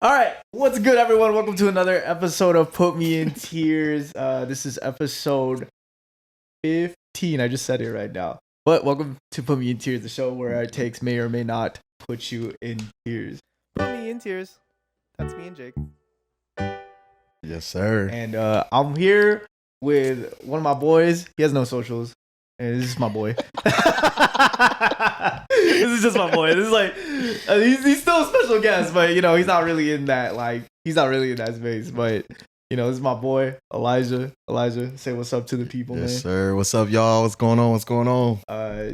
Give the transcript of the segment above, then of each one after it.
All right, what's good, everyone? Welcome to another episode of Put Me in Tears. This is episode 15. I just said it right now. But welcome to Put Me in Tears, the show where our takes may or may not put you in tears. Put me in tears. That's me and Jake. Yes, sir. And I'm here with one of my boys. He has no socials. And this is my boy. This is just my boy. This is like he's still a special guest, but you know he's not really in that space. But you know this is my boy Elijah. Elijah, say what's up to the people, man. Yes, sir. What's up, y'all? What's going on?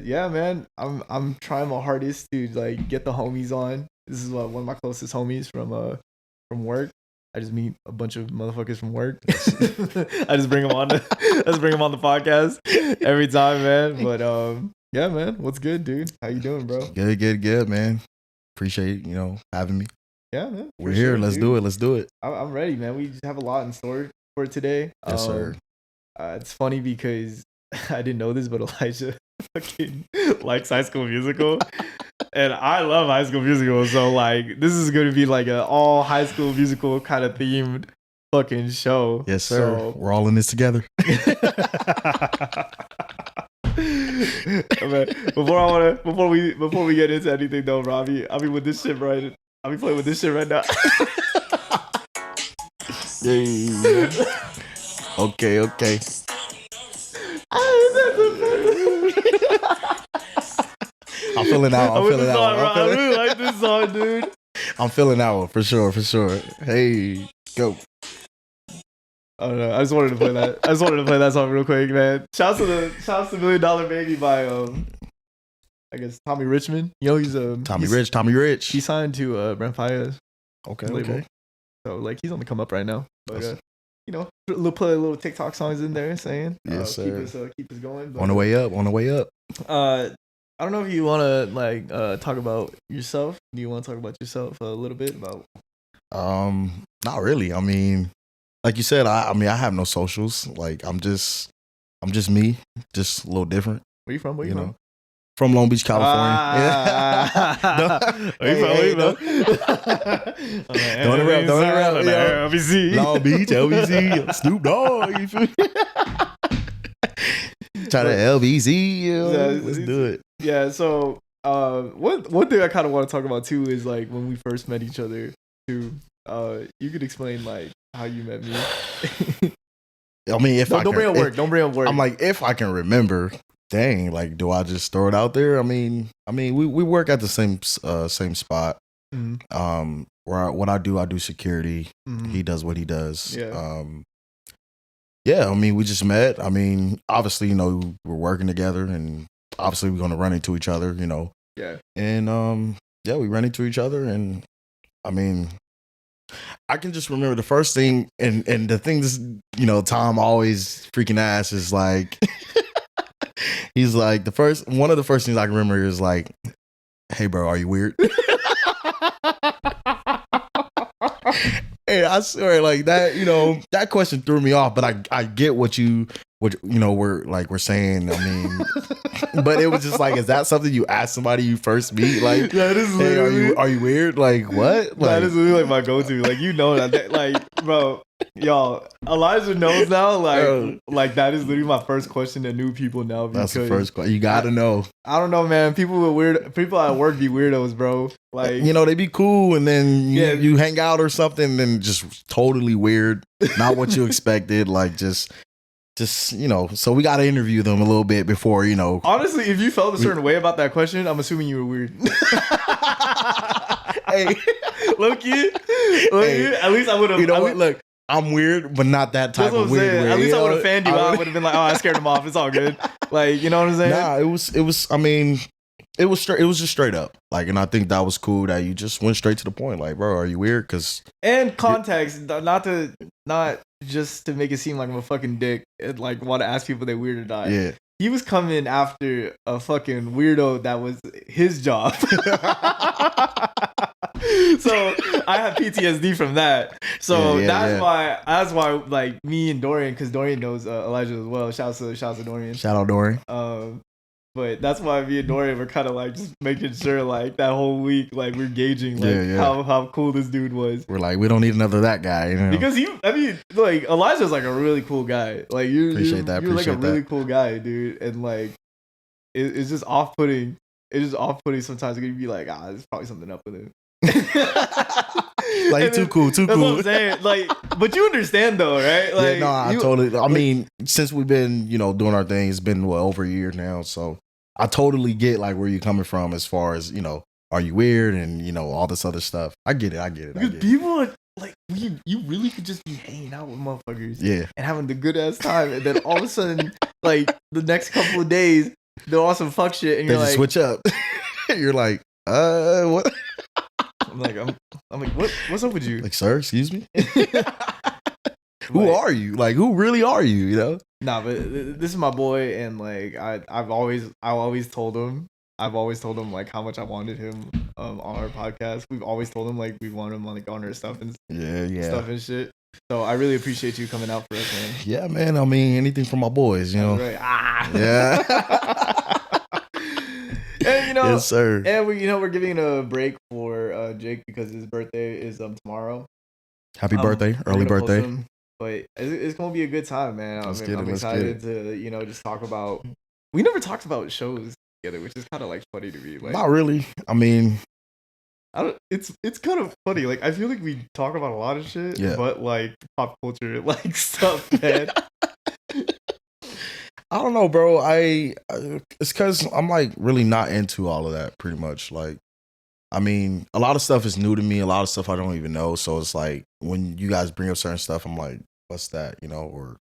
Yeah, man. I'm trying my hardest to like get the homies on. This is one of my closest homies from work. I just meet a bunch of motherfuckers from work. I just bring them on the podcast every time, man. But yeah, man. What's good, dude? How you doing, bro? Good, man. Appreciate having me. Yeah, man. We're here. Let's do it. I'm ready, man. We just have a lot in store for today. Yes, sir. It's funny because I didn't know this, but Elijah fucking likes High School Musical. And I love High School Musical, so like this is gonna be like an all High School Musical kind of themed fucking show. Yes, sir. So, we're all in this together. Before we get into anything though, Robbie, I'll be with this shit right. I'll be playing with this shit right now. Yeah. Okay. I'm feeling out. I really like this song, dude. I'm feeling that one for sure. Hey, go. I don't know. I just wanted to play that song real quick, man. Shouts to $1 Million Baby by I guess Tommy Richmond. You know he's Tommy Rich. He signed to Brent Faiyaz. Okay. So like he's on the come up right now. But put a little TikTok songs in there saying yes, sir. Keep us going. But, on the way up. I don't know if you want to like talk about yourself. Do you want to talk about yourself a little bit about? Not really. I mean, like you said, I have no socials. Like I'm just me, just a little different. Where you from? Where you from? From Long Beach, California. Where you from? Don't around. LBC. Long Beach, LBC, Snoop Dogg. You feel me? Try to LBC. Let's do it. Yeah. So, one thing I kind of want to talk about too is like when we first met each other. Too. You could explain like how you met me. I mean, don't bring up work. I'm like, if I can remember. Dang, like, do I just throw it out there? I mean, we work at the same spot. Mm-hmm. What I do security. Mm-hmm. He does what he does. Yeah. Yeah. I mean, we just met. I mean, obviously, we're working together, and obviously, we're gonna run into each other. Yeah. And yeah, we ran into each other, and I mean, I can just remember the first thing, and the thing this, Tom always freaking asks is like. He's like one of the first things I can remember is like, "Hey, bro, are you weird?" And I swear, like that, that question threw me off. But I get what we're saying. I mean, but it was just like, is that something you ask somebody you first meet? Like, that is hey, are you weird? Like, what? Like, that is literally like my go-to. Like, that, like, bro. Y'all, Elijah knows now. Like that is literally my first question to new people now. That's the first question. You gotta know. I don't know, man. People at work be weirdos, bro. Like they be cool, and then you hang out or something, and just totally weird. Not what you expected. Like just So we gotta interview them a little bit before Honestly, if you felt a certain way about that question, I'm assuming you were weird. Hey, low-key, at least I would have. Look. I'm weird, but not that type of weird. At least I would have fanned you out. I would have been like, "Oh, I scared him off. It's all good." Like, you know what I'm saying? Nah, it was. I mean, it was straight. It was just straight up. Like, and I think that was cool that you just went straight to the point. Like, bro, are you weird? And context, not just to make it seem like I'm a fucking dick. And like want to ask people if they're weird or not. Yeah. He was coming after a fucking weirdo that was his job. So I have PTSD from that. So that's why like me and Dorian, because Dorian knows Elijah as well. Shouts to Dorian. Shout out Dorian. But that's why me and Dorian were kind of like just making sure like that whole week like we're gauging like how cool this dude was. We're like, we don't need another that guy, you know? Because like Elijah's like a really cool guy. Like you're like a really cool guy, dude. And like it's just off putting. It's just off putting sometimes. You'd be like, there's probably something up with him. Like too cool. That's what I'm saying. Like, but you understand though, right? Like, I totally. I mean, since we've been, doing our thing, it's been over a year now. So I totally get like where you're coming from as far as are you weird and all this other stuff. I get it. Because people are like, you really could just be hanging out with motherfuckers, and having the good ass time, and then all of a sudden, like the next couple of days, they're on some fuck shit, and you're like, switch up. You're like, what? I'm like, what's up with you? Like, sir, excuse me. Who are you? Like, who really are you? Nah, but this is my boy, and like I've always told him like how much I wanted him on our podcast. We've always told him like we want him on like on our stuff and stuff and shit. So I really appreciate you coming out for us, man. Yeah, man. I mean, anything for my boys, Right. Yeah. And yes, sir. And we're giving a break for Jake because his birthday is tomorrow. Happy birthday, early birthday. But it's gonna be a good time, man. I'm excited to just talk about. We never talked about shows together, which is kind of like funny to me. Like, not really. I mean, it's kind of funny. Like I feel like we talk about a lot of shit, but like pop culture like stuff, man. I don't know, bro. It's because I'm like really not into all of that. Pretty much, like, I mean, a lot of stuff is new to me. A lot of stuff I don't even know. So it's like when you guys bring up certain stuff, I'm like, what's that? Or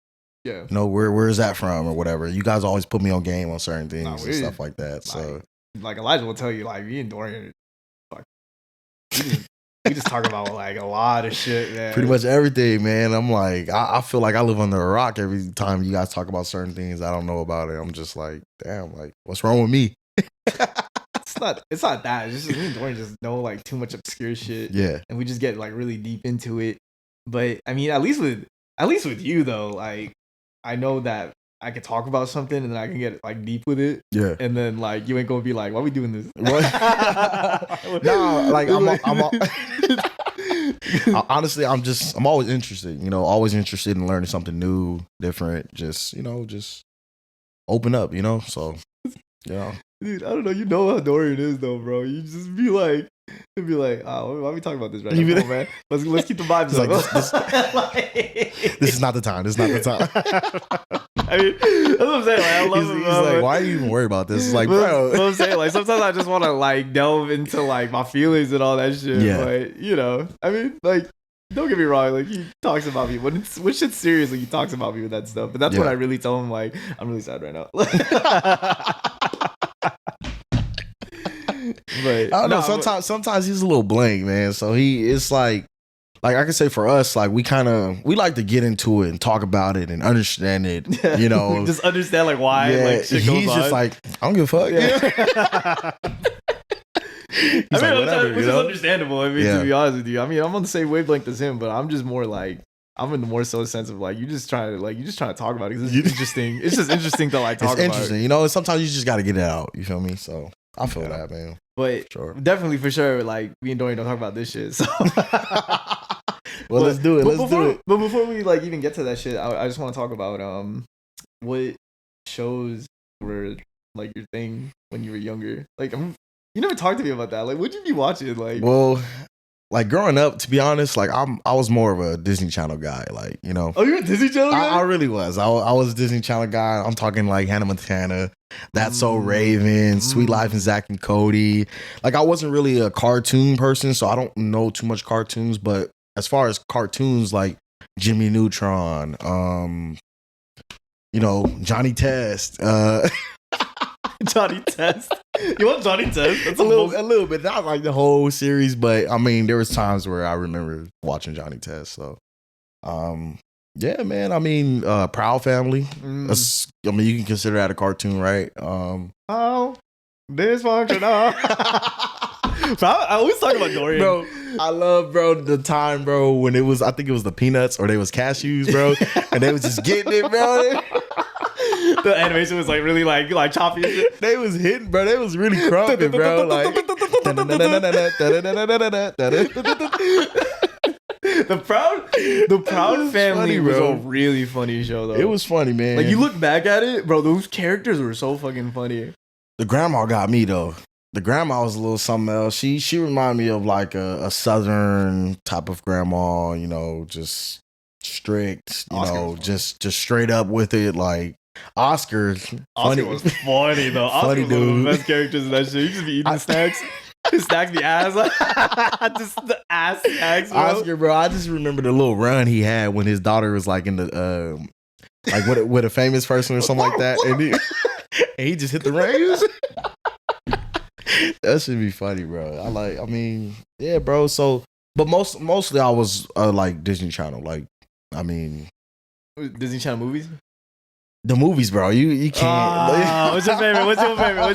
where is that from or whatever. You guys always put me on game on certain things and stuff like that. So like Elijah will tell you, like me and Dorian, we just talk about like a lot of shit, man. Pretty much everything, man. I'm like, I feel like I live under a rock every time you guys talk about certain things I don't know about it. I'm just like, damn, like, what's wrong with me? It's not that. It's just me and Dorian just know like too much obscure shit. Yeah. And we just get like really deep into it. But I mean, at least with you though, like I know that I can talk about something and then I can get like deep with it. Yeah. And then like you ain't gonna be like, why are we doing this? No, like honestly, I'm always interested, always interested in learning something new, different, just open up, so yeah. Dude, I don't know. You know how Dorian is though, bro. You just be like, oh, why are we talking about this right now? Come on, man. Let's keep the vibes up. This is not the time. This is not the time. I mean, that's what I'm saying. Like, I love him. He's like, why are you even worried about this? It's like, bro. What I'm saying, like, sometimes I just want to like delve into like my feelings and all that shit. Yeah. But I mean, like, don't get me wrong. Like, he talks about me when shit's serious. Like, he talks about me with that stuff. But that's when I really tell him like, I'm really sad right now. But I don't know. Sometimes he's a little blank, man. So it's like I can say for us, like we like to get into it and talk about it and understand it. Just understand like why like shit goes he's on. Just like, I don't give a fuck. Yeah. I mean, whatever, which is understandable. I mean, to be honest with you, I mean, I'm on the same wavelength as him, but I'm just more like I'm in the more so sense of like you just trying to talk about it because it's interesting. It's just interesting to like talk about. It's interesting, and sometimes you just got to get it out. You feel me? So I feel that, man. But definitely for sure, like me and Dorian don't talk about this shit. So let's do it. Let's do it. But before we like even get to that shit, I just want to talk about what shows were like your thing when you were younger. Like you never talked to me about that. Like what'd you be watching? Like like growing up, to be honest, like I was more of a Disney Channel guy. Like Oh, you're a Disney Channel guy? I really was. I was a Disney Channel guy. I'm talking like Hannah Montana, That's So Raven, Sweet Life and Zack and Cody. Like I wasn't really a cartoon person, so I don't know too much cartoons. But as far as cartoons, like Jimmy Neutron, Johnny Test. Johnny Test. You want Johnny Test? That's a little bit. Not like the whole series, but I mean, there was times where I remember watching Johnny Test. So, yeah, man. I mean, Proud Family. I mean, you can consider that a cartoon, right? Oh, dysfunctional. I always talk about Dorian. Bro, I love, the time, when it was, I think it was the Peanuts or they was cashews, bro. And they was just getting it, bro. The animation was like really like choppy. They was hitting, bro. They was really crumping, bro. Like the Proud Family funny, was bro. a really funny show though. It was funny, man. Like you look back at it, bro. Those characters were so fucking funny. The grandma got me though. The grandma was a little something else. She reminded me of like a southern type of grandma, you know, just strict, you know, just straight up with it. Like Oscar Was funny though. Oscar was one of the best characters in that shit. He just be eating snacks. His snacks be ass. Just the ass snacks, bro. Oscar, bro. I just remember the little run he had when his daughter was like in the like with a famous person or something like that, and he just hit the range. That should be funny, bro. I mean, yeah, bro. So, but mostly I was like Disney Channel. Like, I mean, Disney Channel movies. The movies, bro. You can't. What's your favorite? What's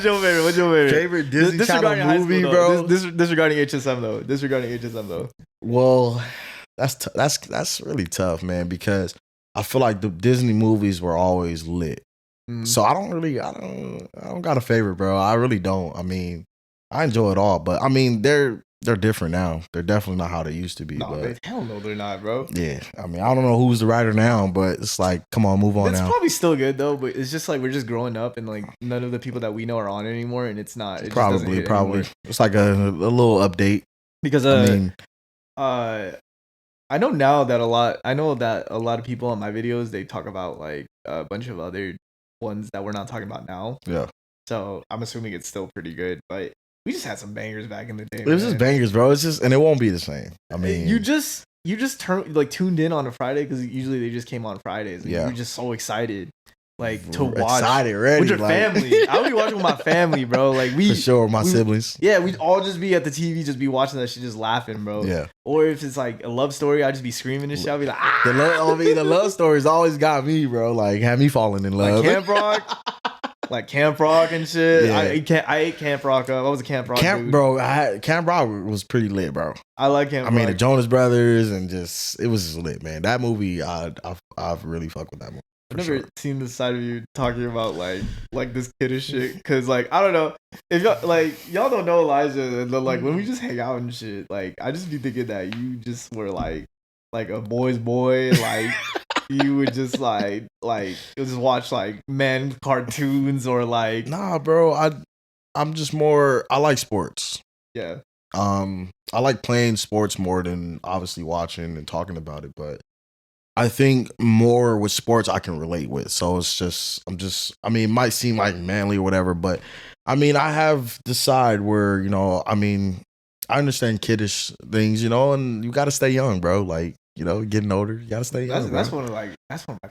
your favorite? Favorite Disney Channel movie, bro. Disregarding HSM though. Well, that's really tough, man, because I feel like the Disney movies were always lit. So I don't got a favorite, bro. I really don't. I mean, I enjoy it all, but I mean, they're different now. They're definitely not how they used to be. Hell no, they're not, bro. Yeah, I mean, I don't know who's the writer now, but it's like, come on, move on now. It's probably still good though, but it's just like we're just growing up, and like none of the people that we know are on it anymore, and it's not. It probably. Anymore. It's like a little update because I know now that a lot of people on my videos, they talk about like a bunch of other ones that we're not talking about now. Yeah. So I'm assuming it's still pretty good, but we just had some bangers back in the day. It was just bangers, bro. It's just, and it won't be the same. I mean, you just tuned in on a Friday because usually they just came on Fridays. And you're just so excited, like to watch ready, with your family. I would be watching with my family, bro. Like for sure, my siblings. Yeah, we'd all just be at the TV, just be watching that shit, just laughing, bro. Yeah. Or if it's like a love story, I'd just be screaming and shit. I'd be like, ah! The love stories always got me, bro. Like had me falling in love. Like Camp Rock. Like Camp Rock and shit. Yeah. I ate Camp Rock up. I was a Camp Rock dude. Bro. Camp Rock was pretty lit, bro. I like Camp Rock. I mean, the Jonas Brothers and just, it was just lit, man. That movie, I've really fucked with that movie. I've never seen the side of you talking about like this kiddish shit, cause like I don't know if y'all don't know Elijah, and like when we just hang out and shit, like I just be thinking that you just were like a boy's boy, like. You would just like you'll just watch like men cartoons or like nah, bro. I'm just more. I like sports. Yeah. I like playing sports more than obviously watching and talking about it, but I think more with sports I can relate with. So it's just I mean, it might seem like manly or whatever, but I mean, I have the side where, you know, I mean, I understand kiddish things, you know, and you got to stay young, bro. Like, you know, getting older, you gotta stay young. That's one of my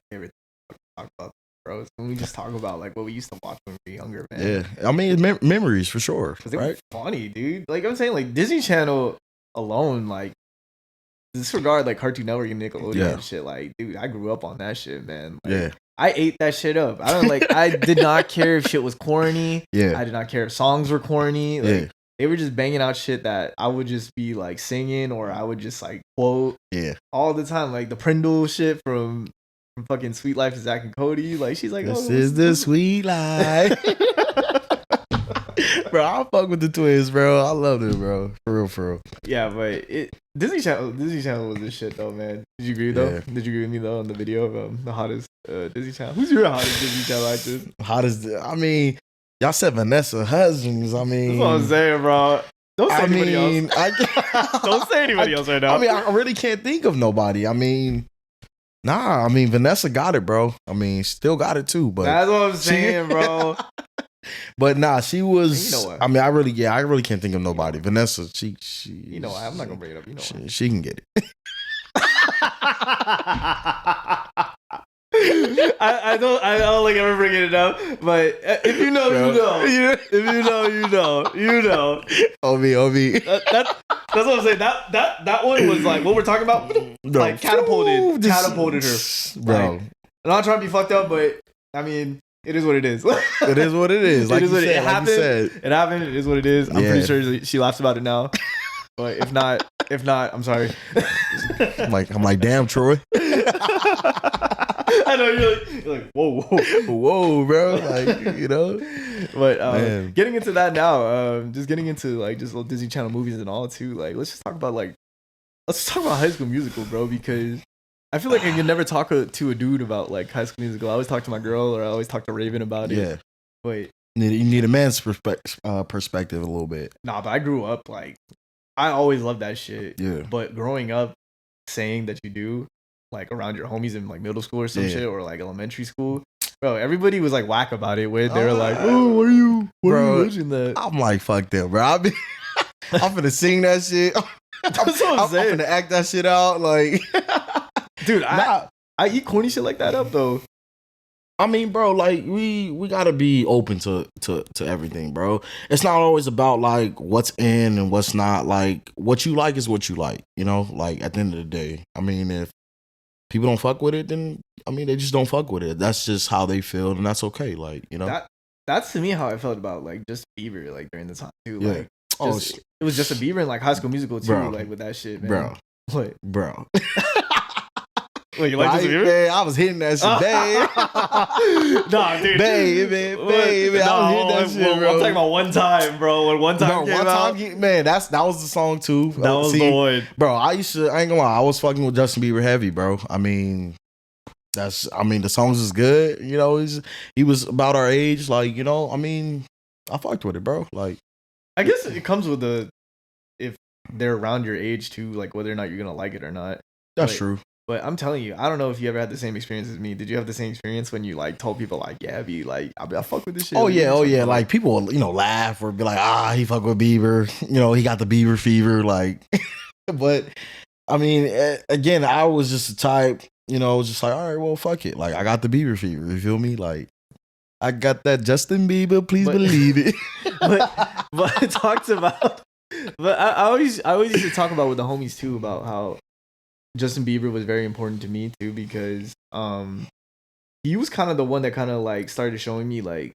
favorite things to talk about, bro. Is when we just talk about like what we used to watch when we were younger, man. Yeah, I mean memories for sure. Because they were funny, dude. Like I'm saying, like Disney Channel alone, like disregard like Cartoon Network and Nickelodeon and shit. Like, dude, I grew up on that shit, man. Like, I ate that shit up. I did not care if shit was corny. Yeah, I did not care if songs were corny. Like, they were just banging out shit that I would just be like singing, or I would just like quote all the time, like the Prindle shit from fucking Sweet Life of Zach and Cody. Like she's like, this is the sweet life. Bro, I fuck with the twins, bro. I love it, bro. For real. Yeah, but Disney Channel was the shit though, man. Did you agree though? Did you agree with me though on the video of the hottest Disney Channel? Who's your hottest Disney Channel actress? I mean, y'all said Vanessa Hudgens. I mean, that's what I'm saying, bro. Don't say anybody else. Don't say anybody else right now. I mean, I really can't think of nobody. I mean, nah. I mean, Vanessa got it, bro. I mean, still got it too. But that's what I'm saying, bro. But nah, she was. You know what? I mean, I really can't think of nobody. Vanessa, she. You know what? I'm not gonna bring it up. You know what? She can get it. I don't like ever bringing it up, but if you know, you know. If you know, you know. OB. That's what I'm saying. That one was like what we're talking about. Like catapulted her, bro. Like, I'm not trying to be fucked up, but I mean, it is what it is. It is what it is. Like it happened. It happened. It is what it is. I'm pretty sure she laughs about it now. But if not, I'm sorry. I'm like, damn, Troy. I know you're like whoa, whoa, bro. Like, you know. But getting into that now, just getting into like just little Disney Channel movies and all too. Like, let's talk about High School Musical, bro, because I feel like I can never talk to a dude about like High School Musical. I always talk to my girl, or I always talk to Raven about it. Yeah. Wait. You need a man's perspective a little bit. Nah, but I grew up like I always loved that shit. Yeah. But growing up, saying that you do like around your homies in like middle school or some shit, or like elementary school, bro, everybody was like whack about it. Where they're like, "Oh, what are you watching that?" I'm like, fuck them, bro. I'm finna sing that shit. That's what I'm saying. I'm finna act that shit out, like, dude. I eat corny shit like that up though. I mean, bro, like we gotta be open to everything, bro. It's not always about like what's in and what's not. Like what you like is what you like, you know. Like at the end of the day, I mean, if people don't fuck with it, then I mean they just don't fuck with it. That's just how they feel, and that's okay. Like, you know, that's to me how I felt about like Justin Bieber like during the time too. Yeah. Like, it was Justin Bieber in like High School Musical too, bro, like with that shit, man. bro. What, bro? Wait, you like Justin Bieber? Man, I was hitting that shit, babe. Nah, dude. Baby. I was hitting that shit, bro. I'm talking about one time, bro. When one time came out. Man, that was the song too. That was the one. Bro, I ain't gonna lie, I was fucking with Justin Bieber heavy, bro. I mean, the songs is good. You know, he was about our age. Like, you know, I mean, I fucked with it, bro. Like, I guess it comes with if they're around your age too, like whether or not you're gonna like it or not. That's true. But I'm telling you, I don't know if you ever had the same experience as me. Did you have the same experience when you like told people like, yeah, I fuck with this shit? Oh yeah. Like people, you know, laugh or be like, he fuck with Bieber. You know, he got the Bieber fever. Like, but I mean, again, I was just a type, you know, just like, all right, well, fuck it. Like, I got the Bieber fever. You feel me? Like, I got that Justin Bieber. Please believe it. but it talks about. But I always used to talk about with the homies too about how Justin Bieber was very important to me too, because he was kind of the one that kind of like started showing me like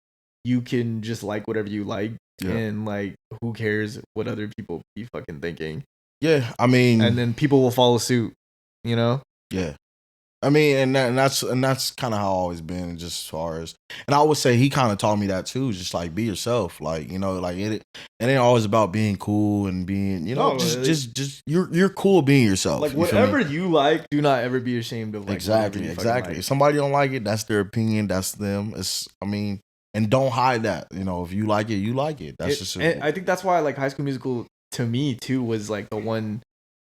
you can just like whatever you like, and like who cares what other people be fucking thinking. Yeah, I mean, and then people will follow suit, you know. Yeah, I mean, and that's kind of how I've always been, just as far as, and I would say he kind of taught me that too, just like be yourself, like, you know, like it ain't always about being cool and being, you know, just you're cool being yourself. Like whatever you like, do not ever be ashamed of. Like, exactly. Like. If somebody don't like it, that's their opinion, that's them. And don't hide that. You know, if you like it, you like it. That's just. And I think that's why like High School Musical to me too was like the one,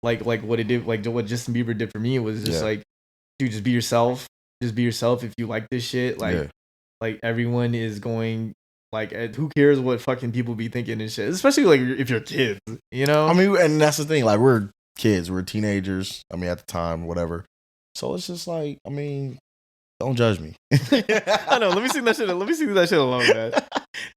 like what it did, like what Justin Bieber did for me. It was just like, dude, just be yourself. Just be yourself. If you like this shit, like everyone is going. Like, who cares what fucking people be thinking and shit? Especially like if you're kids, you know. I mean, and that's the thing. Like, we're kids, we're teenagers. I mean, at the time, whatever. So it's just like, I mean, don't judge me. I know. Let me sing that shit. Let me sing that shit alone, man.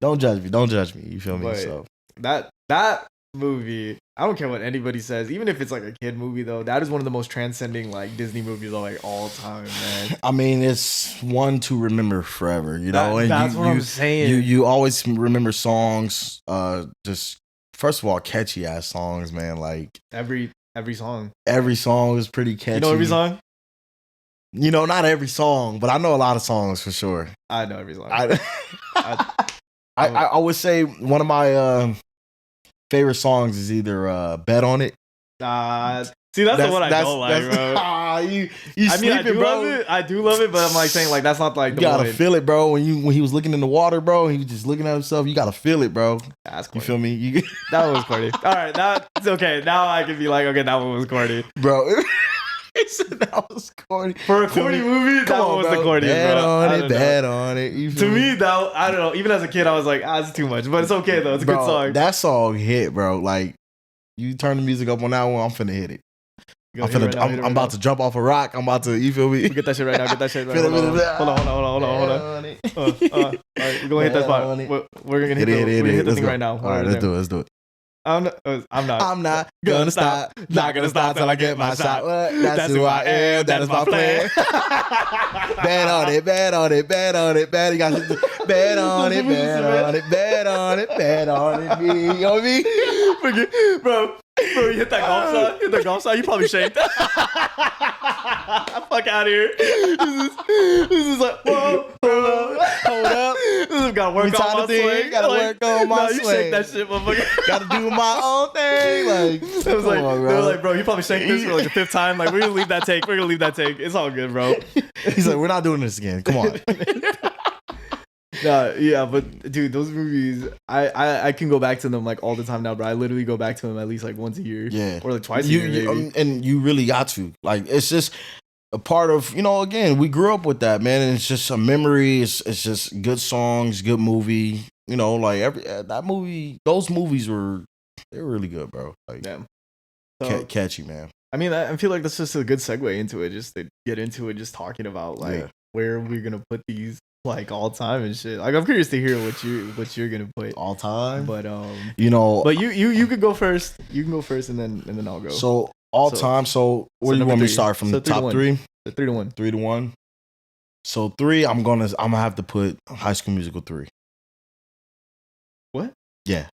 Don't judge me. Don't judge me. You feel me? But so that movie, I don't care what anybody says, even if it's like a kid movie though, that is one of the most transcending like Disney movies of like all time, man. I mean, it's one to remember forever, you know. And that's what I'm saying. You always remember songs, just first of all, catchy ass songs, man. Like every song. Every song is pretty catchy. You know every song? You know, not every song, but I know a lot of songs for sure. I know every song. I would say one of my favorite songs is either "Bet on It." See, that's the one I don't like, bro. You I mean, I do love it. I do love it, but I'm like saying like that's not like you gotta feel it, bro. When he was looking in the water, bro, he was just looking at himself. You gotta feel it, bro. That's corny. You feel me? That was corny. All right, that's okay. Now I can be like, okay, that one was corny, bro. He said that was corny for a corny movie. That one was the corniest, bro. Bet on it. To me, that I don't know. Even as a kid, I was like, it's too much, but it's okay though. It's a good song. That song hit, bro. Like you turn the music up on that one, I'm finna hit it. I'm about to jump off a rock. I'm about to, you feel me? Get that shit right now. Get that shit right now. Hold on. All right, we're gonna hit that spot. We're gonna hit the thing right now. All right, let's do it. I'm not gonna stop. Not gonna stop till I get my shot. That's who I am. That is my plan. Bet on it. Bet on it. Bet on it. Bet. You got to bet on it. Bet on it. Bet on it. Bet on it. Me. You know me? Bro, you hit that golf shot. You probably shanked. Fuck out of here. This is like, whoa, hold up. This is gotta work on my swing. Gotta work on my swing. You shake that shit, motherfucker. Gotta do my own thing. Like, it was like, they were like, bro, you probably shanked this for like the 5th time. Like, we're gonna leave that take. It's all good, bro. He's like, we're not doing this again. Come on. Nah, yeah, but dude, those movies, I can go back to them like all the time now, bro. I literally go back to them at least like once a year, or like twice a year, maybe. And you really got to, like, it's just a part of, again, we grew up with that, man, and it's just a memory. It's just good songs, good movie, like that movie. Those movies they're really good, bro. Like, damn, catchy, man. I mean, I feel like that's just a good segue into it, just to get into it, just talking about like where we're gonna put these. Like all time and shit. Like I'm curious to hear what you're gonna put all time. But but you could go first. You can go first and then I'll go. So all time. So where do you want me to start from? The top 3? The 3-1. 3-1. So 3, I'm gonna have to put High School Musical 3. What? Yeah.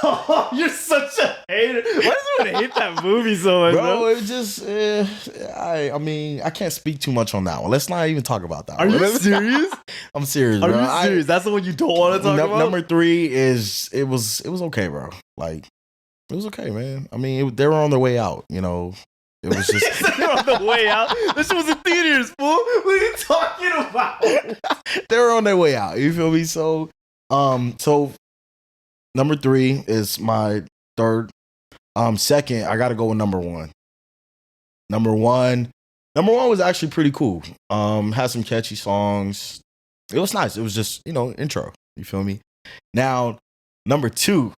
Oh, you're such a hater. Why does everyone hate that movie so much, bro? It just, I mean, I can't speak too much on that one. Let's not even talk about that one. Are you serious? I'm serious, bro. Are you serious? That's the one you don't want to talk about? Number 3 is, it was okay, bro. Like, it was okay, man. I mean, they were on their way out, It was just... They were on the way out? This shit was in theaters, fool. What are you talking about? They were on their way out. You feel me? So, number 3 is my third. Second, I gotta go with number 1. Number one was actually pretty cool. Had some catchy songs. It was nice. It was just, intro. You feel me? Now, number 2.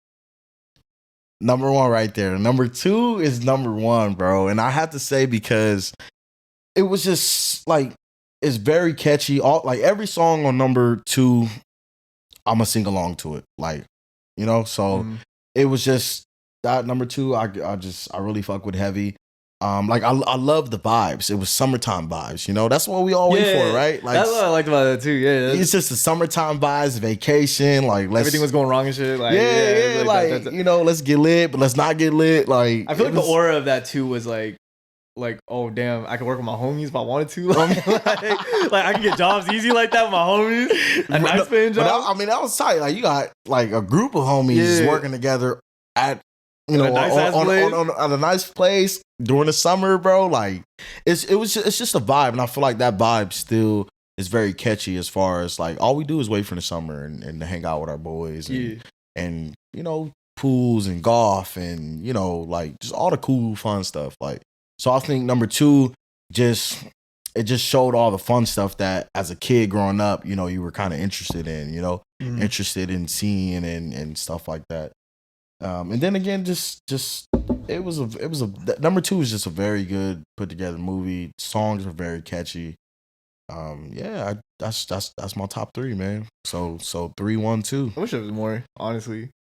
Number 1 right there. Number 2 is number 1, bro. And I have to say, because it was just like, it's very catchy. Like every song on number 2, I'm gonna sing along to it. Like, so it was just that number 2. I really fuck with Heavy. Like I love the vibes. It was summertime vibes. That's what we all wait for, right? Like, that's what I liked about it too. Yeah, it's just the summertime vibes, vacation. Like everything was going wrong and shit. Like let's get lit, but let's not get lit. Like I feel like the aura of that too was like, oh damn, I could work with my homies if I wanted to. Like I could get jobs easy like that with my homies. A nice paying job. That was tight. Like you got like a group of homies working together at on a nice place during the summer, bro. Like it's just a vibe, and I feel like that vibe still is very catchy. As far as like all we do is wait for the summer and to hang out with our boys and pools and golf and like just all the cool fun stuff. Like. So I think number 2 just showed all the fun stuff that as a kid growing up, you were kind of interested in, interested in seeing and stuff like that. And then again, just it was a number 2 is just a very good put together movie. Songs are very catchy. That's my top 3, man. So 3, 1, 2. I wish there was more, honestly.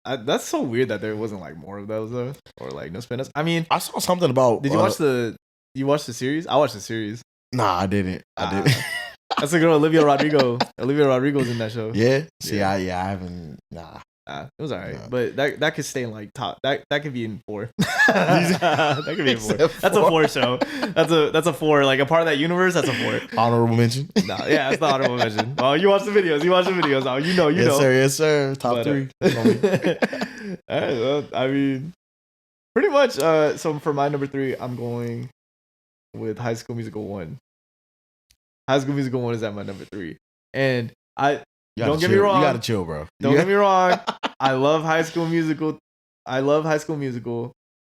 That's so weird that there wasn't like more of those though, or like no spin-offs. I mean, I saw something about. Did you watch the? You watched the series? I watched the series. Nah, I didn't. That's a girl, Olivia Rodrigo. Olivia Rodrigo's in that show. Yeah. See, I haven't. Nah. It was alright, but that could stay in like top. That could be in 4. That could be in 4. That's a 4 show. That's a 4. Like a part of that universe. That's a 4. Honorable mention. Nah, yeah, that's the honorable mention. Oh, you watch the videos. Oh, you know. Yes, sir. Top 3. All right. Well, I mean, pretty much. So for my number 3, I'm going with High School Musical 1. High School Musical 1 is at my number 3, and don't get me wrong. You gotta chill, bro. Don't get me wrong. I love High School Musical.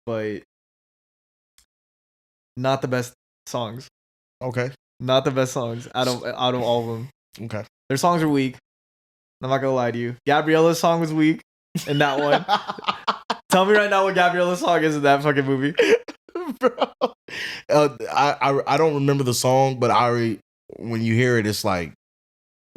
But not the best songs. Okay. Not the best songs out of all of them. Okay. Their songs are weak. I'm not gonna lie to you. Gabriella's song was weak in that one. Tell me right now what Gabriella's song is in that fucking movie. Bro. I don't remember the song, but when you hear it, it's like.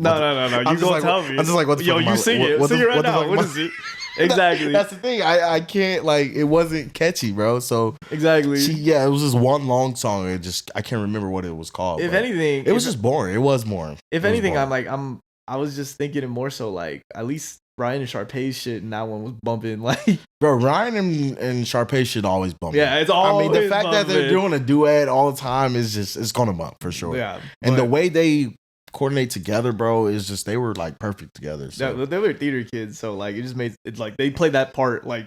No. You gonna tell me. I'm just like, what the fuck? You sing it. Sing it right now. What is it? Exactly. That's the thing. I can't, like, it wasn't catchy, bro. So exactly. It was just one long song. I can't remember what it was called. If anything, it was just boring. It was boring. If anything, boring. I was just thinking it more so like at least Ryan and Sharpay's shit and that one was bumping like. Bro, Ryan and Sharpay should always bump. Yeah, it's always. I mean, the fact bumping. that they're doing a duet all the time is just it's gonna bump for sure. Yeah, and the way they coordinate together, bro, is just they were like perfect together. So. Yeah, they were theater kids, so like it just made it like they played that part like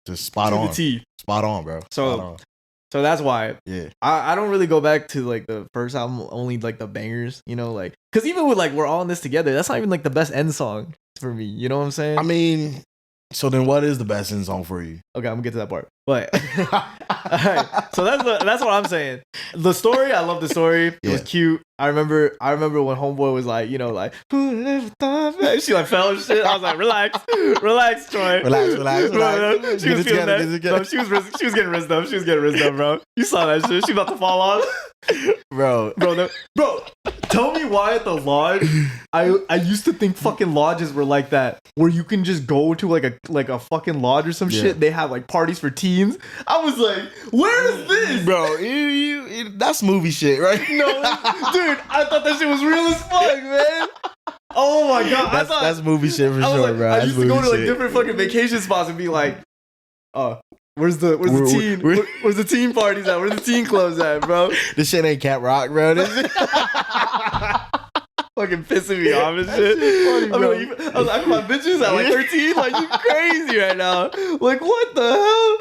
just spot on. Spot on, bro. So that's why. Yeah, I don't really go back to like the first album, only like the bangers, you know, like because even with like We're All in This Together, that's not even like the best end song for me. You know what I'm saying? I mean, so then what is the best end song for you? Okay, I'm gonna get to that part. But alright, so that's what I'm saying. The story, I love the story. It was cute. I remember when Homeboy was like, you know, like she like fell and shit. I was like, relax, Troy. Relax. She was feeling that. No, she was getting rizzed up. She was getting rizzed up, bro. You saw that shit. She about to fall off. Bro. Tell me why at the lodge. I used to think fucking lodges were like that, where you can just go to like a fucking lodge or some shit. They have like parties for teens. I was like, where is this, bro? That's movie shit, right? No, dude, I thought that shit was real as fuck, man. Oh my god, that's movie shit for sure, like, bro. I used to go to like different fucking vacation spots and be like, where's the teen parties at? Where's the teen clubs at, bro? This shit ain't Cat Rock, bro. Fucking pissing me off and shit. Funny, I was like, my bitches at like 13, like you crazy right now. Like what the hell?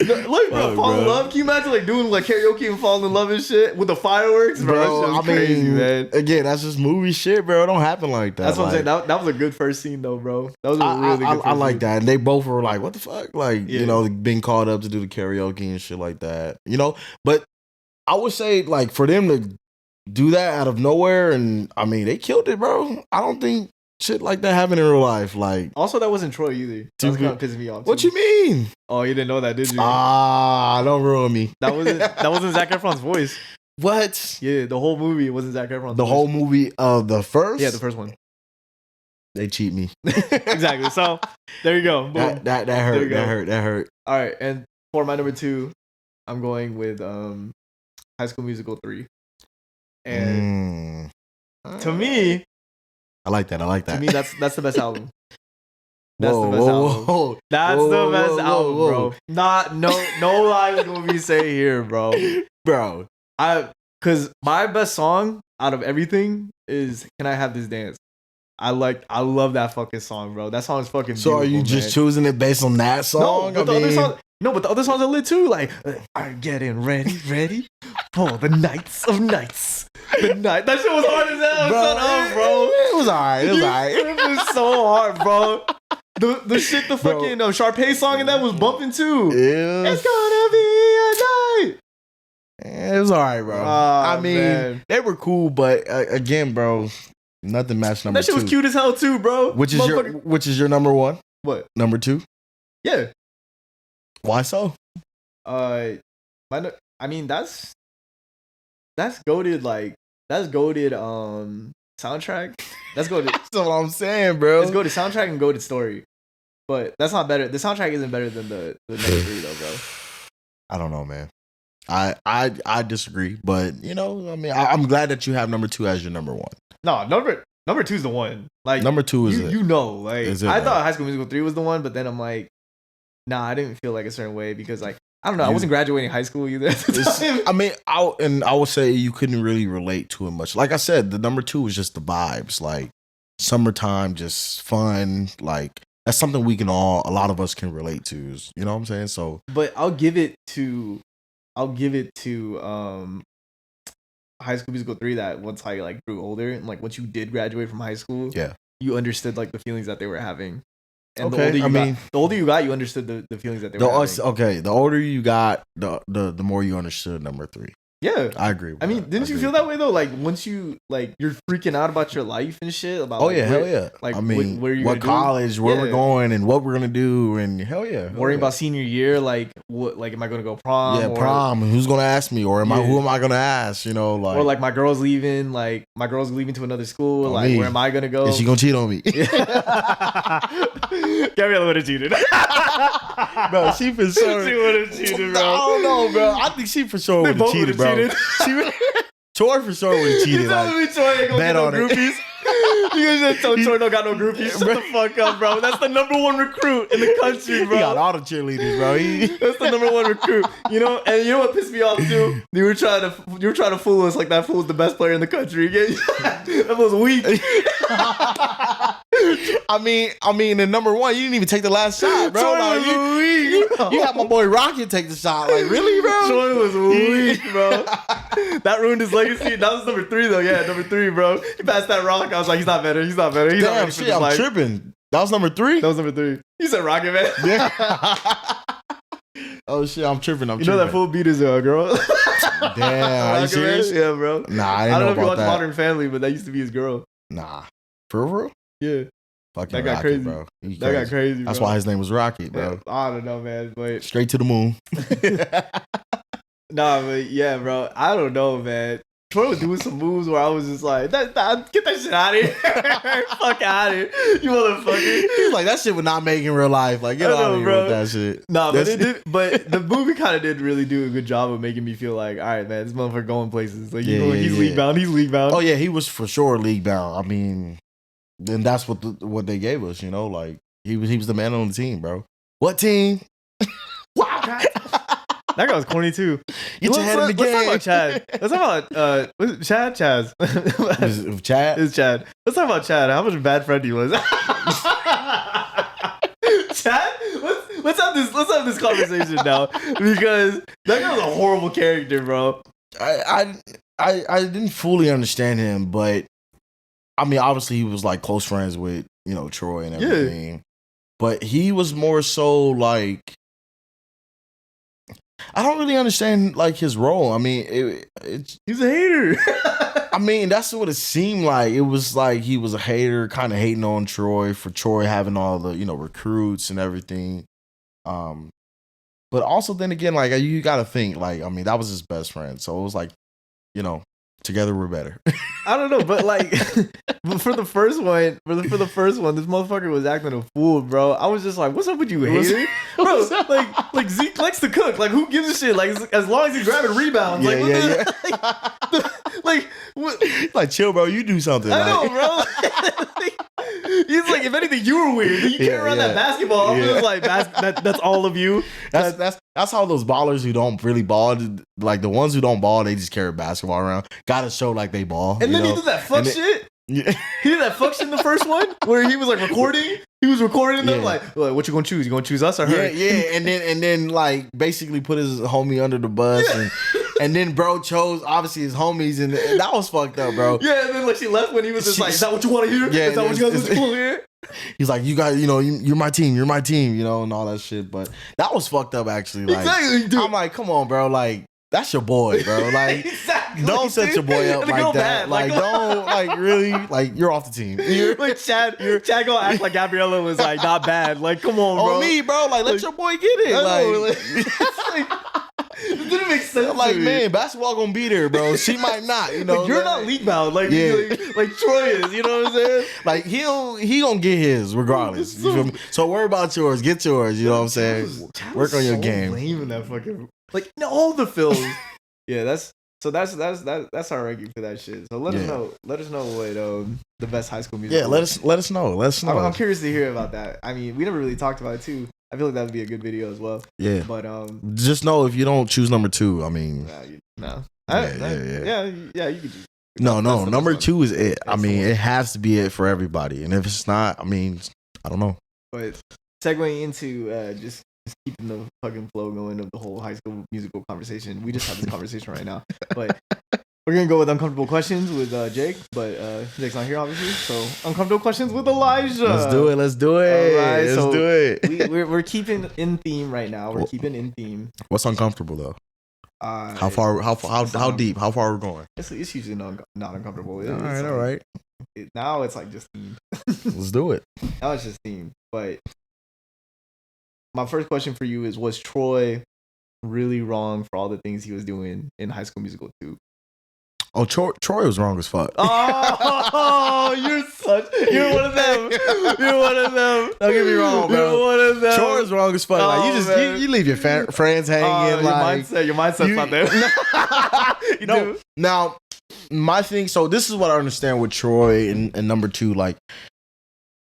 Like fall in love. Can you imagine like doing like karaoke and falling in love and shit with the fireworks, bro? That crazy, man. Again, that's just movie shit, bro. It don't happen like that. That's what I'm saying. That was a good first scene though, bro. That was a really good. I like that. And they both were like, what the fuck, like you know, being called up to do the karaoke and shit like that, you know. But I would say like for them to do that out of nowhere, and I mean they killed it, bro. I don't think shit like that happen in real life. Like also that wasn't Troy either. That was kind of pissing me off. What you mean? Oh, you didn't know that, did you? Don't ruin me. That wasn't Zac Efron's voice. What? Yeah, the whole movie wasn't Zac Efron's voice. The whole movie of the first? Yeah, the first one. They cheat me. Exactly. So there you go. Boom. That hurt. That hurt. All right, and for my number 2, I'm going with High School Musical 3. And to me, I like that. To me, that's the best album. That's the best album. That's the best album, bro. No lies gonna be say here, bro. Bro, cause my best song out of everything is "Can I Have This Dance." I love that fucking song, bro. That song is fucking. So are you just choosing it based on that song? No, but the other songs are lit too. Like, I'm getting ready for the nights of nights. The night. That shit was hard as hell. Shut up, bro. It was alright. It was so hard, bro. The shit, the fucking Sharpay song and that was bumping too. It's gonna be a night. It was alright, bro. I mean, they were cool, but again, bro, nothing matched number 2. That shit was cute as hell too, bro. Which is your number 1? What? Number 2? Yeah. Why so? I mean that's goated, like that's goated soundtrack. That's goated. That's what I'm saying, bro. It's goated soundtrack and goated story. But that's not better. The soundtrack isn't better than the number 3 though, bro. I don't know, man. I disagree, but you know, I mean, I'm glad that you have number 2 as your number 1. No, number 2 is the one. Like number 2 is you know, like I thought High School Musical 3 was the one, but then I'm like, nah, I didn't feel like a certain way because like I don't know, I wasn't graduating high school either at the time. I mean, I would say you couldn't really relate to it much. Like I said, the number 2 was just the vibes, like summertime, just fun. Like that's something a lot of us can relate to. You know what I'm saying? So, but I'll give it to High School Musical 3 that once I like grew older and like once you did graduate from high school, you understood like the feelings that they were having. And the older you got, you understood the feelings that they were having. Okay, the older you got, the more you understood number 3. Yeah, I agree. I mean, didn't you feel that way though? Like once you like you're freaking out about your life and shit. About hell yeah. Like I mean, where you what college, where we're going, and what we're gonna do, and hell yeah. Worrying about senior year, like what, like am I gonna go prom? Yeah, prom. Who's gonna ask me, or who am I gonna ask? You know, like or like my girl's leaving to another school. Like where am I gonna go? Is she gonna cheat on me? Gabriella would have cheated. Bro, she for sure. She would have cheated, bro. I don't know, bro. I think she for sure would have cheated, bro. Troy for sure would have cheated. Troy ain't gonna bet get no on it. groupies. You guys just told Troy don't got no groupies. Shut the fuck up, bro. That's the #1 recruit in the country, bro. He got all the cheerleaders, bro. That's the #1 recruit. You know, and you know what pissed me off too? You were trying to fool us like that fool's the best player in the country. That was weak. I mean, the #1, you didn't even take the last shot, bro. Troy Like, was weak. you had my boy Rocket take the shot. Like, really, bro? Troy was weak, bro. That ruined his legacy. That was #3 though. Yeah, #3, bro. He passed that rock. I was like, he's not better. He's not better. He's not Damn, ready for shit, this I'm life. tripping. That was #3? That was #3. You said Rocket, man. Yeah. Oh, shit, I'm tripping. You know that fool beat his girl. Damn, are you serious? Man? Yeah, bro. Nah, I I didn't don't know know if you about watch that. Modern Family, but that used to be his girl. Nah. For real? Yeah. Fucking That got Rocket, crazy. bro. He That got crazy, That's bro. why his name was Rocket, bro. Yeah, I don't know, man. But Straight to the moon. nah, but yeah, bro. I don't know, man. Troy was doing some moves where I was just like, get that shit out of here. Fuck out of here. You motherfucker. He's like, that shit would not make in real life. Like, get I know, out of here bro. with that shit. Nah, but That's- but the movie kind of did really do a good job of making me feel like, all right, man, this motherfucker going places. Like, Yeah, he's yeah. league bound. He's league bound. Oh, yeah, he was for sure league bound. I mean, then that's what they gave us, you know? Like, he was the man on the team, bro. What team? Wildcat. That guy was corny too. Get your head in the game. Let's talk about Chad. Let's talk about Chad. Chaz. Chad? It's Chad. Let's talk about Chad. How much of a bad friend he was. Chad, let's have this conversation now because that guy was a horrible character, bro. I didn't fully understand him, but I mean, obviously he was like close friends with, you know, Troy and everything. But he was more so like, I don't really understand like his role. I mean, He's a hater. I mean, that's what it seemed like. It was like he was a hater, kind of hating on Troy for Troy having all the, you know, recruits and everything. But also then again, like you got to think, like, I mean, that was his best friend, so it was like, you know, together we're better. I don't know, but like for the first one, this motherfucker was acting a fool, bro. I was just like, "What's up with you, hater, bro?" Like Zeke likes to cook. Like, who gives a shit? Like, as long as he's grabbing rebounds, like, what? Like, chill, bro. You do something. I know, like. bro. He's like, if anything, you were weird. You carry around that basketball. I'm just like, that's all of you. That's how those ballers who don't really ball, like the ones who don't ball, they just carry basketball around. Gotta show like they ball. And then he did that fuck shit. Yeah. He did that fuck shit in the first one where he was like recording. He was recording them like, what you gonna choose? You gonna choose us or her? Yeah. And then like basically put his homie under the bus and then bro chose obviously his homies and that was fucked up, bro. Yeah, and then like she left when he was just like, is that what you want to hear? Yeah, is that what you guys want to hear? He's like, you guys, you know, you're my team, you know, and all that shit. But that was fucked up actually. Like, exactly, dude. I'm like, come on, bro, like. That's your boy, bro. Like, exactly, don't set your boy up like that. bad. Like, don't, like, really, like, you're off the team. Like, Chad gonna act like Gabriella was like not bad. Like, come on, bro. On me, bro. Like, let your boy get it. It didn't make sense. Like, man, basketball gonna be there, bro. She might not, you know. Like, you're not league bound, like Troy is. You know what I'm saying? Like he gonna get his regardless. You feel me? So worry about yours. Get yours. You know what I'm saying? Work on your game. Lame in that fucking like all the films. Yeah, that's our ranking for that shit. So let us know. Let us know what the best High School Musical. Yeah, let us know. I'm curious to hear about that. I mean, we never really talked about it too. I feel like that would be a good video as well. Yeah, but just know if you don't choose #2, I mean, no. Yeah, you could choose. No, #2 is it. I mean, it has to be it for everybody, and if it's not, I mean, I don't know. But segueing into just keeping the fucking flow going of the whole High School Musical conversation. We just had this conversation right now, but we're gonna go with uncomfortable questions with Jake. But Jake's not here, obviously. So uncomfortable questions with Elijah. Let's do it. All right, let's do it. We're keeping in theme right now. We're keeping in theme. What's uncomfortable though? How deep? How far we're going? It's usually not uncomfortable. All right. Now it's like just theme. Let's do it. Now it's just theme. But my first question for you is: was Troy really wrong for all the things he was doing in High School Musical 2? Oh, Troy was wrong as fuck. Oh, you're one of them. You're one of them. Don't get me wrong, bro. You're one of them. Troy is wrong as fuck. Like, you leave your friends hanging. Your mindset's not there. Now my thing. So this is what I understand with Troy and number two. Like,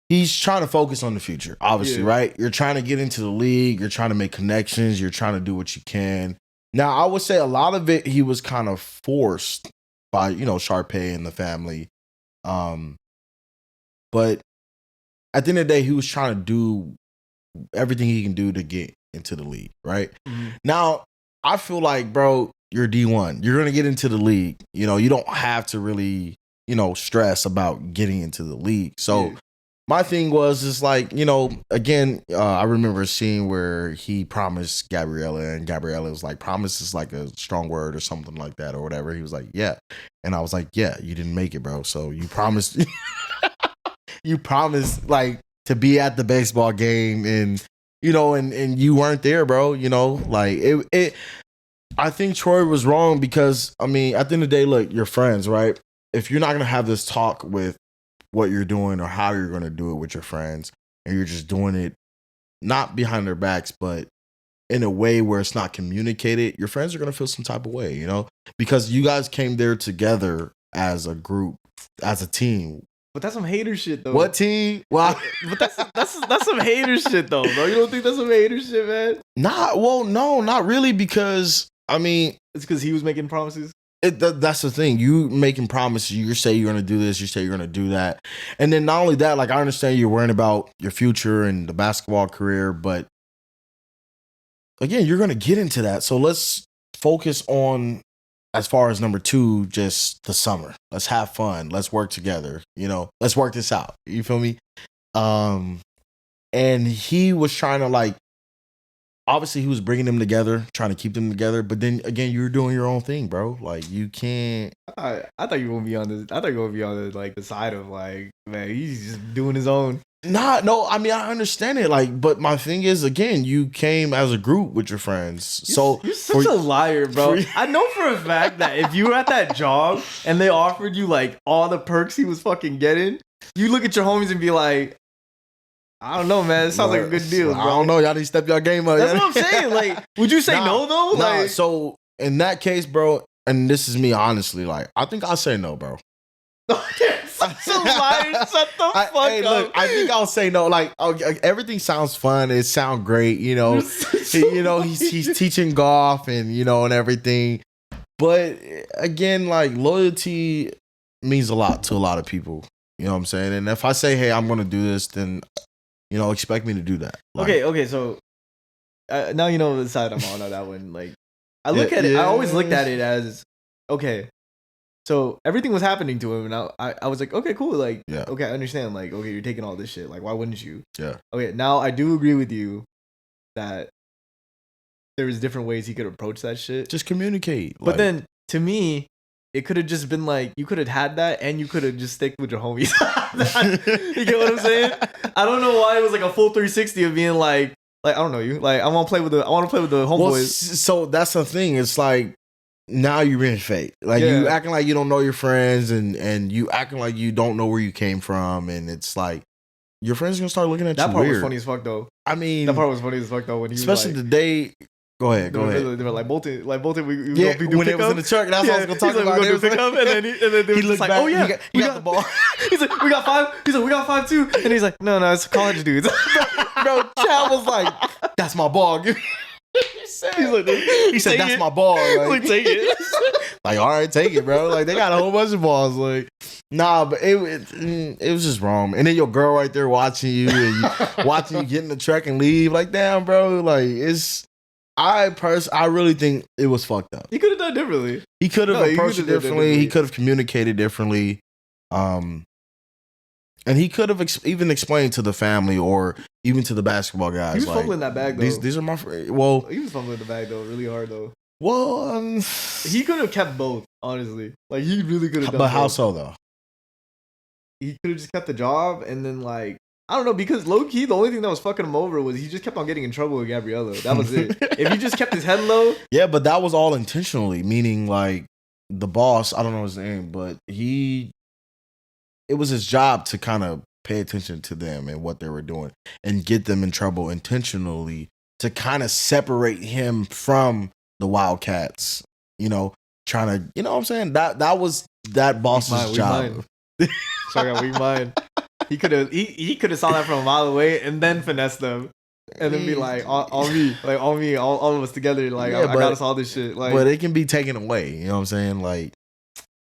he's trying to focus on the future, obviously, right? You're trying to get into the league. You're trying to make connections. You're trying to do what you can. Now, I would say a lot of it, he was kind of forced by, Sharpay and the family. But at the end of the day, he was trying to do everything he can do to get into the league, right? Mm-hmm. Now, I feel like, bro, you're D1. You're going to get into the league. You don't have to really, stress about getting into the league. So my thing was just like, again, I remember a scene where he promised Gabriella, and Gabriella was like, promise is like a strong word or something like that or whatever. He was like, yeah. And I was like, yeah, you didn't make it, bro. So you promised, you promised like to be at the baseball game and, and you weren't there, bro. Like it I think Troy was wrong because, I mean, at the end of the day, look, you're friends, right? If you're not going to have this talk with what you're doing or how you're going to do it with your friends, and you're just doing it not behind their backs, but in a way where it's not communicated, your friends are going to feel some type of way, because you guys came there together as a group, as a team. But that's some hater shit, though. What team? Well, but that's some hater shit, though, bro. You don't think that's some hater shit, man? No, not really, because I mean, it's because he was making promises. That's the thing. You making promises. You say you're going to do this. You say you're going to do that. And then not only that, like, I understand you're worrying about your future and the basketball career, but again, you're going to get into that. So let's focus on, as far as number two, just the summer. Let's have fun. Let's work together. Let's work this out. You feel me? And he was trying to, like, obviously, he was bringing them together, trying to keep them together. But then again, you're doing your own thing, bro. Like, you can't. I thought you were gonna be on this. I thought you were gonna be on the, like, the side of, like, man, he's just doing his own. No. I mean, I understand it. Like, but my thing is, again, you came as a group with your friends. You're such a liar, bro. I know for a fact that if you were at that job and they offered you, like, all the perks he was fucking getting, you look at your homies and be like, I don't know, man. It sounds like a good deal, bro. I don't know. Y'all need to step your game up. That's what I'm saying. Like, would you say no, though? Like, so in that case, bro, and this is me honestly, like, I think I'll say no, bro. Such a liar. Shut the fuck up. Look, I think I'll say no. Like, everything sounds fun. It sounds great. He's teaching golf and, and everything. But again, like, loyalty means a lot to a lot of people. You know what I'm saying? And if I say, hey, I'm going to do this, then expect me to do that. Like, okay. So now you know the side I'm on that one. Like, I look at it. I always looked at it as, okay. So everything was happening to him, and I was like, okay, cool. Like, okay, I understand. Like, okay, you're taking all this shit. Like, why wouldn't you? Yeah. Okay, now I do agree with you that there's different ways he could approach that shit. Just communicate. But then, to me, it could have just been like, you could have had that and you could have just stick with your homies. You get what I'm saying? I don't know why it was like a full 360 of being like I don't know you. Like, I want to play with the homeboys. Well, so that's the thing. It's like, now you're being fake. Like, you acting like you don't know your friends and you acting like you don't know where you came from. And it's like, your friends are going to start looking at you weird. That part was funny as fuck, though. I mean, that part was funny as fuck, though. When he especially was like, the day. Go ahead. They were like Bolton. We when it was in the truck, that's what I was gonna talk about. We're gonna do pickup, and then they were just like, back, oh yeah, we got the ball. He's like, we got 5. He's like, we got 5 too, and he's like, no, it's college dudes. Bro, Chad was like, that's my ball. He said, that's my ball. Like, take it. Like, all right, take it, bro. Like, they got a whole bunch of balls. Like, nah, but it was just wrong. And then your girl right there watching you and watching you get in the truck and leave. Like, damn, bro. Like, it's. I really think it was fucked up. He could have done differently. He could have approached it differently. He could have communicated differently. And he could have even explained to the family or even to the basketball guys. He was fumbling that bag, though. These are my friends. Well, he was fumbling the bag, though, really hard, though. Well, he could have kept both, honestly. Like, he really could have done both. But how so, though? He could have just kept the job and then, like, I don't know, because low-key, the only thing that was fucking him over was he just kept on getting in trouble with Gabriella. That was it. If he just kept his head low. Yeah, but that was all intentionally, meaning, like, the boss, I don't know his name, but it was his job to kind of pay attention to them and what they were doing and get them in trouble intentionally to kind of separate him from the Wildcats, trying to, you know what I'm saying? That was that boss's job. So I got weak mind. He could have saw that from a mile away and then finessed them. And then be like, on me, all of us together. Like, I got us all this shit. Like, but it can be taken away. You know what I'm saying? Like,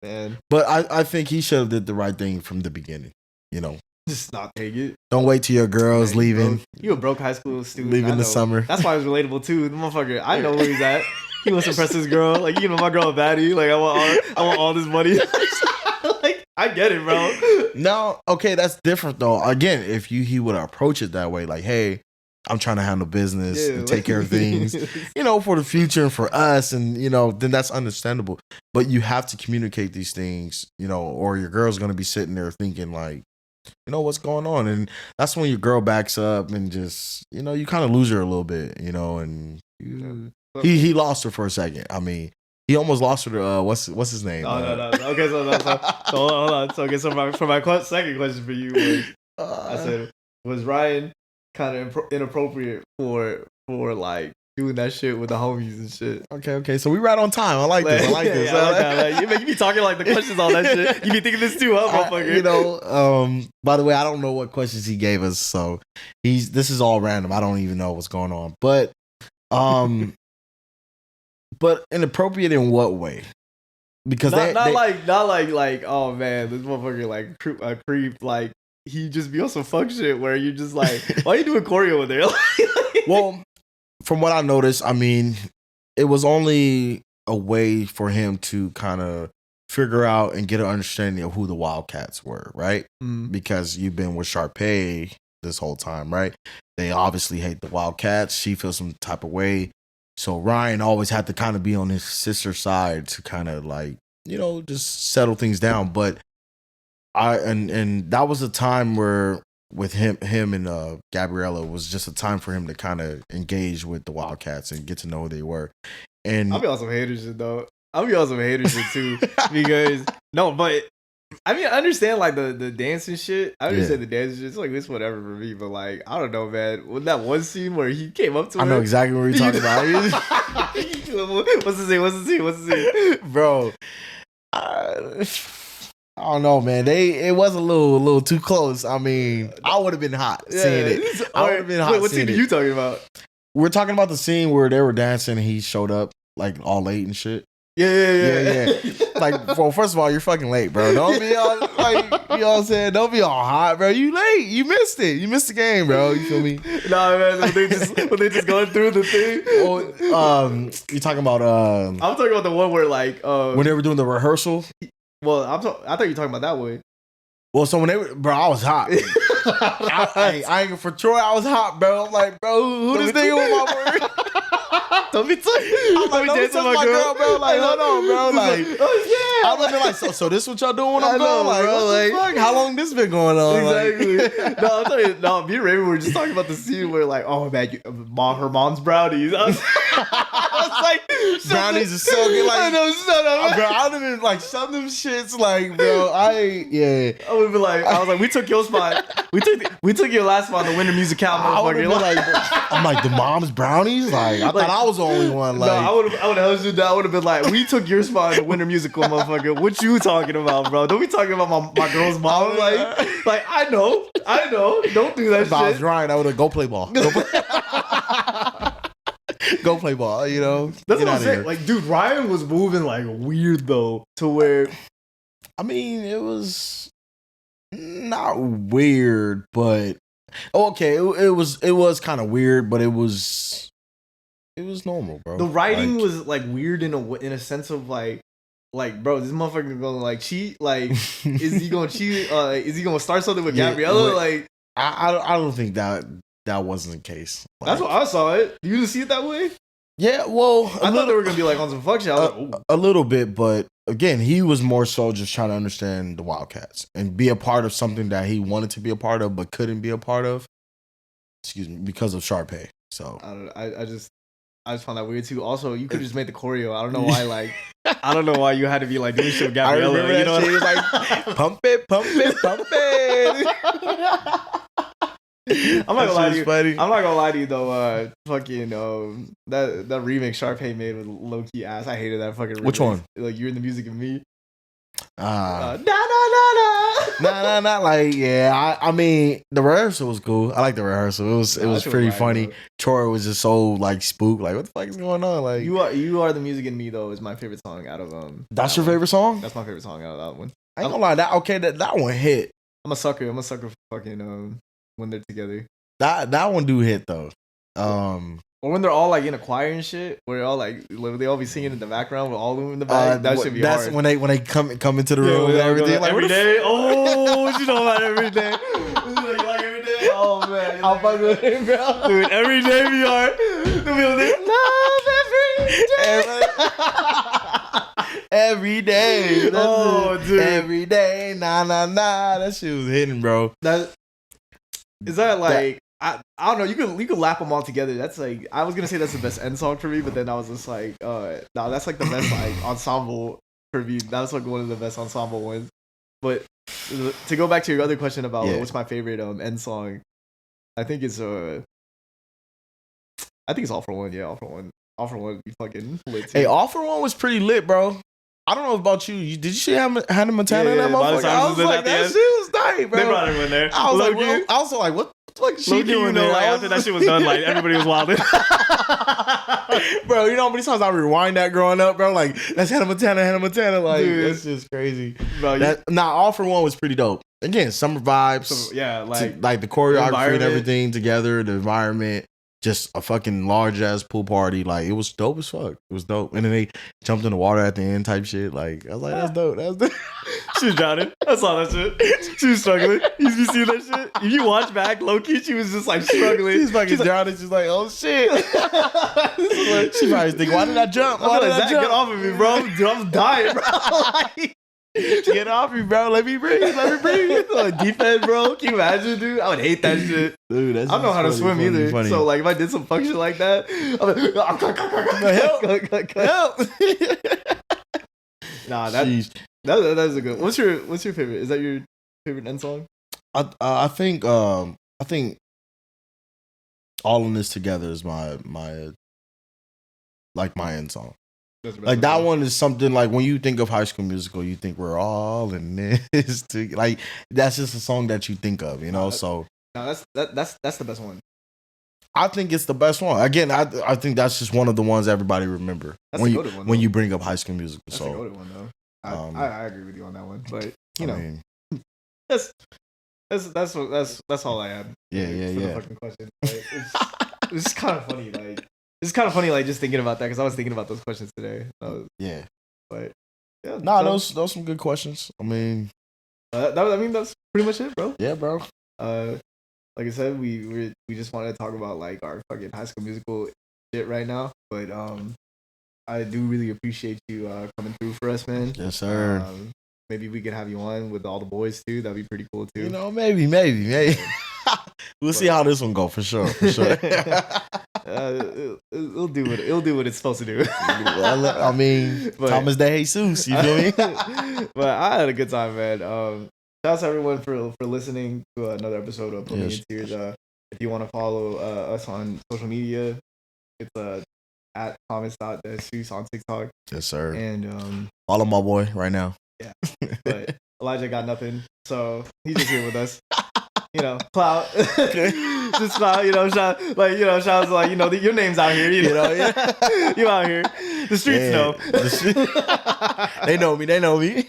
man. But I think he should have did the right thing from the beginning. You know, just not take it. Don't wait till your girl's leaving. You a broke high school student. Leaving the summer. That's why I was relatable too. The motherfucker, I know where he's at. He wants to impress his girl. Like, you know, my girl a baddie. Like, I want all this money. Like, I get it, bro. No, okay, that's different though. Again, if he would approach it that way, like, hey, I'm trying to handle business and take care of things, you know, for the future and for us, and you know, then that's understandable. But you have to communicate these things, you know, or your girl's gonna be sitting there thinking like, you know, what's going on, and that's when your girl backs up and just, you know, you kind of lose her a little bit, you know, and he lost her for a second. I mean, he almost lost her to what's his name? No. Okay, so hold on. So, okay, so for my second question for you was, I said, was Ryan kind of inappropriate for like doing that shit with the homies and shit? Okay. So we right on time. I like this. I like this. Yeah, I like that. Like, you be talking like the questions, all that shit. You be thinking this too, huh, motherfucker? You know, by the way, I don't know what questions he gave us, so this is all random. I don't even know what's going on. But but inappropriate in what way? Because not like oh man, this motherfucker like creep, like he just be on some fuck shit where you just like, why are you doing choreo with there? Well, from what I noticed, I mean, it was only a way for him to kind of figure out and get an understanding of who the Wildcats were, right? Because you've been with Sharpay this whole time, right? They obviously hate the Wildcats. She feels some type of way. So Ryan always had to kind of be on his sister's side to kind of like, you know, just settle things down. But and that was a time where with him and Gabriella was just a time for him to kind of engage with the Wildcats and get to know who they were. And I'll be on some hater shit though. I'll be on some hater shit too. Because but I mean, I understand like the dancing shit. I understand the dancing shit. It's like, it's whatever for me. But like, I don't know, man. With that one scene where he came up to her. I know exactly what you're talking about. What's the scene? Bro, I don't know, man. It was a little too close. I mean, I would have been hot seeing it. I would have been hot. Wait, what scene are you talking about? We're talking about the scene where they were dancing and he showed up like all late and shit. Yeah. Like, well, first of all, you're fucking late, bro. Don't be all like, you know what I'm saying? Don't be all hot, bro. You late. You missed it. You missed the game, bro. You feel me? Nah, man. When they just going through the thing. You talking about? I'm talking about the one where like when they were doing the rehearsal. Well, I thought you were talking about that one. Well, so when they were, bro, I was hot. I ain't for Troy. I was hot, bro. I'm like, bro, who this nigga with my word? Don't be touching my girl, bro. Like, hold on, bro. Like, I was like, so this what y'all doing when I'm going? Like, bro, what the fuck? How long this been going on? Exactly. Like, No, I'm telling you, no, me and Raven were just talking about the scene where like, oh man, her mom's brownies. I was like, brownies are so good. Like, I know, shut up, bro. I would have been like, some them shits, like, bro. I would be like, I was like, we took your spot. We took your last spot on the Winter Musical, motherfucker. I'm like, the mom's brownies. Like, I thought I was the only one. Like, no, I would have held you down. I would have been like, we took your spot in the Winter Musical, motherfucker. What you talking about, bro? Don't be talking about my girl's mom. Like I know. Don't do that shit. If I was Ryan, I would have go play ball. Go play ball, you know? That's what I'm saying. Like, dude, Ryan was moving like weird though, to where, I mean, it was not weird, but okay, it was kind of weird, but it was normal, bro. The writing was like weird in a sense of like, bro, this motherfucker gonna like cheat? Like, is he gonna cheat? Is he gonna start something with Gabriella? Like, I don't think that wasn't the case. Like, that's what I saw it. You didn't see it that way? Yeah, well, I thought they were gonna be like on some fuck shit. A little bit, but again, he was more so just trying to understand the Wildcats and be a part of something that he wanted to be a part of but couldn't be a part of. Excuse me, because of Sharpay. So I just found that weird too. Also, you could have just made the choreo. I don't know why. Like, I don't know why you had to be like doing shit with Gabriella. I remember you know, he was like, pump it, pump it, pump it. I'm not gonna lie to you. Funny. I'm not gonna lie to you though. Fucking that remix Sharpay made with low key ass. I hated that fucking remix. Which one? Like You're in the Music of Me. Nah. Nah. Like, yeah. I mean, the rehearsal was cool. I like the rehearsal. It was pretty funny. Bro. Troy was just so like spooked. Like, what the fuck is going on? Like, You Are the Music in Me though is my favorite song out of That's your favorite song? That's my favorite song out of that one. I ain't gonna lie. That one hit. I'm a sucker for fucking when they're together. That one do hit though. Or when they're all like in a choir and shit, where they all like they all be singing in the background with all of them in the back. That should be hard. That's when they come into the room and everything. Like every day. Oh, what you know about every day? Like every day. Oh man, I'll fuck with it, bro. Dude, every day we are. Love every day. Dude. Every day. Nah. That shit was hitting, bro. Is that like? I don't know. You could lap them all together. That's like, I was gonna say that's the best end song for me, but then I was just like, no, that's like the best like ensemble for me. That's like one of the best ensemble ones. But to go back to your other question about what's my favorite end song, I think it's All For One. Yeah, All For One. All For One be fucking lit too. Hey, All For One was pretty lit, bro. I don't know about you. Did you see Hannah Montana in that motherfucker? I was like, that shit was tight, bro. They brought her in there. I was also like, what the fuck is she doing there? Like, after that shit was done, like everybody was wilding. Bro, you know how many times I rewind that growing up, bro? Like, that's Hannah Montana. Like, dude, that's just crazy. Bro, All For One was pretty dope. Again, summer vibes. Like the choreography and everything together, the environment. Just a fucking large ass pool party. Like, it was dope as fuck. It was dope. And then they jumped in the water at the end type shit. Like, I was like, that's dope. That's dope. She was drowning. I saw that shit. She was struggling. You see that shit? If you watch back, low key, she was just like struggling. She's fucking drowning. She's like, oh shit. She probably thinking, why did I jump? Why did I jump? Get off of me, bro. Dude, I'm dying, bro. Like, get off me, bro. Let me breathe. Like, defense, bro. Can you imagine, dude? I would hate that shit. Dude, that's I don't know how to swim either. Funny. So, like, if I did some fuck shit like that, I'm like, help. Nah, that's a good. What's your favorite? Is that your favorite end song? I think All in This Together is my end song. Like, that one is something like when you think of High School Musical, you think we're all in this. Like, that's just a song that you think of, you know. That's the best one. I think it's the best one. Again, I think that's just one of the ones everybody remember when you bring up High School Musical. That's a good one though. I agree with you on that one, but that's all I had. Yeah. The fucking question. Like, it's just kind of funny. Like, it's kind of funny, like, just thinking about that because I was thinking about those questions today. But yeah. Nah, those some good questions. I mean, that's pretty much it, bro. Yeah, bro. Like I said, we just wanted to talk about like our fucking High School Musical shit right now, but I do really appreciate you coming through for us, man. Yes, sir. Maybe we could have you on with all the boys too. That'd be pretty cool too. You know, maybe. We'll see how this one go for sure. It'll do what it's supposed to do. I mean, Thomas De Jesus, you feel me? But I had a good time, man. Shout out to everyone for listening to another episode of Put Me in Tears. If you want to follow us on social media, it's at Thomas.desus on TikTok. Yes, sir. And follow my boy right now. Yeah, but Elijah got nothing, so he's just here with us. You know, clout, just clout. You know, shout out to, like, you know, your name's out here. You know, you out here. The streets know. They know me.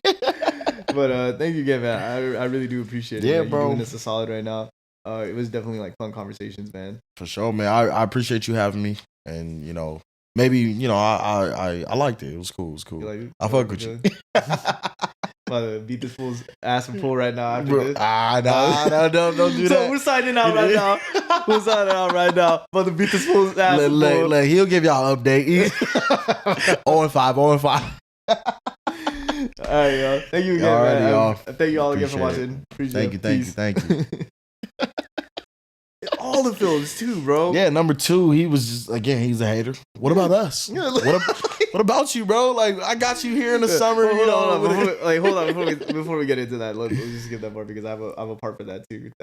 But thank you again, man. I really do appreciate it. Yeah, man. bro. You're doing this a solid right now. It was definitely like fun conversations, man. For sure, man. I appreciate you having me, and you know, maybe, you know, I liked it. It was cool. I fuck with you. About to beat this fool's ass and pull right now after this. No, don't do that. So we're signing out right now. About to beat this fool's ass and pull. Look, he'll give y'all an update. 0-5. All right, y'all. Thank you again, man. Y'all. Thank you all again for watching. Appreciate it. Thank you. All the films too, bro. Yeah, number 2, he was just, again, he's a hater. What about us? What about you, bro? Like, I got you here in the summer. Hold on. Before we get into that, let's just get that part because I have a part for that too.